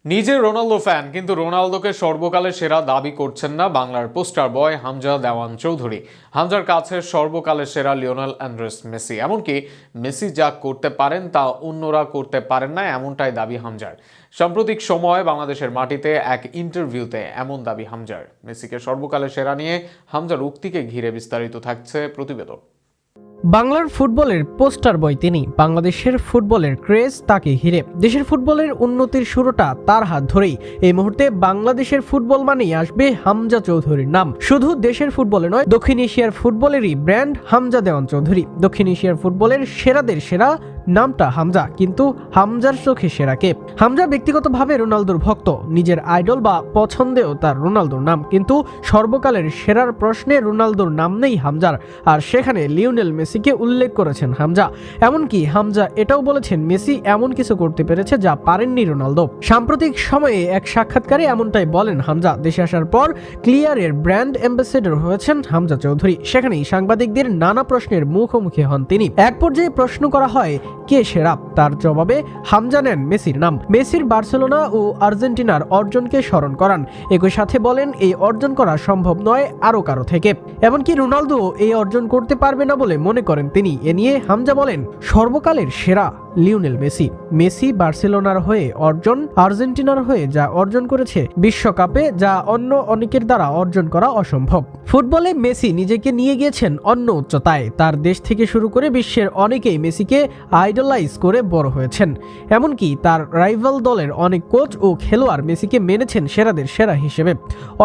নিজে Ronaldo fan, কিন্তু রোনালদোকে সর্বকালের সেরা দাবি করছেন না বাংলার পোস্টার বয় হামজা দেওয়ান চৌধুরী। হামজার কাছে সর্বকালের সেরা লিওনেল অ্যান্ড্রেস মেসি, এমনকি মেসি যা করতে পারেন তা অন্যরা করতে পারেন না, এমনটাই দাবি হামজার। সাম্প্রতিক সময়ে বাংলাদেশের মাটিতে এক ইন্টারভিউতে এমন দাবি হামজার। মেসিকে সর্বকালের সেরা নিয়ে হামজার উক্তিকে ঘিরে বিস্তারিত থাকছে প্রতিবেদন। বাংলার ফুটবলের পোস্টার বয় তিনি। বাংলাদেশের ফুটবলের ক্রেজ তাকে ঘিরে। দেশের ফুটবলের উন্নতির শুরুটা তার হাত ধরেই। এই মুহূর্তে বাংলাদেশের ফুটবল মানেই আসবে হামজা চৌধুরীর নাম। শুধু দেশের ফুটবলে নয়, দক্ষিণ এশিয়ার ফুটবলেরই ব্র্যান্ড হামজা দেওয়ান চৌধুরী। দক্ষিণ এশিয়ার ফুটবলের সেরাদের সেরা নামটা হামজা, কিন্তু হামজার চোখে সেরা কে? হামজা ব্যক্তিগতভাবে রোনালদোর ভক্ত, নিজের আইডল বা পছন্দেও তার রোনালদোর নাম, কিন্তু সর্বকালের সেরার প্রশ্নে রোনালদোর নাম নেই হামজার, আর সেখানে লিওনেল মেসিকে উল্লেখ করেছেন হামজা। এমনকি হামজা এটাও বলেছেন মেসি এমন কিছু করতে পেরেছে যা পারেননি রোনালদো। সাম্প্রতিক সময়ে এক সাক্ষাৎকারে এমনটাই বলেন হামজা। দেশে আসার পর ক্লিয়ারের ব্র্যান্ড অ্যাম্বাসেডর হয়েছেন হামজা চৌধুরী। সেখানেই সাংবাদিকদের নানা প্রশ্নের মুখোমুখি হন তিনি। এক পর্যায়ে প্রশ্ন করা হয় কে সেরা, তার জবাবে হামজা নেন মেসির নাম। মেসির বার্সেলোনা ও আর্জেন্টিনার অর্জনকে স্মরণ করান, একই সাথে বলেন এই অর্জন করা সম্ভব নয় আরো কারো থেকে, এমনকি রোনালদো এই অর্জন করতে পারবে না বলে মনে করেন তিনি। এ নিয়ে হামজা বলেন সর্বকালের সেরা লিওনেল মেসি। মেসি বার্সেলোনার হয়ে অর্জন, আর্জেন্টিনার হয়ে যা অর্জন করেছে, বিশ্বকাপে যা অন্য অনেকের দ্বারা অর্জন করা অসম্ভব। ফুটবলে মেসি নিজেকে নিয়ে গিয়েছেন অন্য উচ্চতায়। তার দেশ থেকে শুরু করে বিশ্বের অনেকেই মেসিকে আইডলাইজ করে বড় হয়েছেন। এমনকি তার রাইভাল দলের অনেক কোচ ও খেলোয়াড় মেসিকে মেনেছেন সেরাদের সেরা হিসেবে।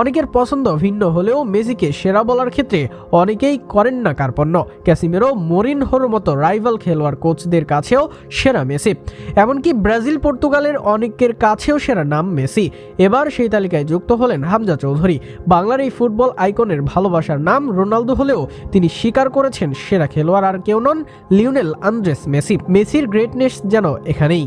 অনেকের পছন্দ ভিন্ন হলেও মেসিকে সেরা বলার ক্ষেত্রে অনেকেই করেন না কার্পণ্য। ক্যাসিমেরো, মরিনহোর মতো রাইভাল খেলোয়াড় কোচদের কাছেও সেরা মেসি, এমনকি ব্রাজিল, পর্তুগালের অনেকের কাছেও সেরা নাম মেসি। এবার সেই তালিকায় যুক্ত হলেন হামজা চৌধুরী। বাংলার এই ফুটবল আইকনের ভালোবাসার নাম রোনালদো হলেও তিনি স্বীকার করেছেন সেরা খেলোয়াড় আর কেউ নন, লিওনেল আন্দ্রেস মেসি। মেসির গ্রেটনেস যেন এখানেই।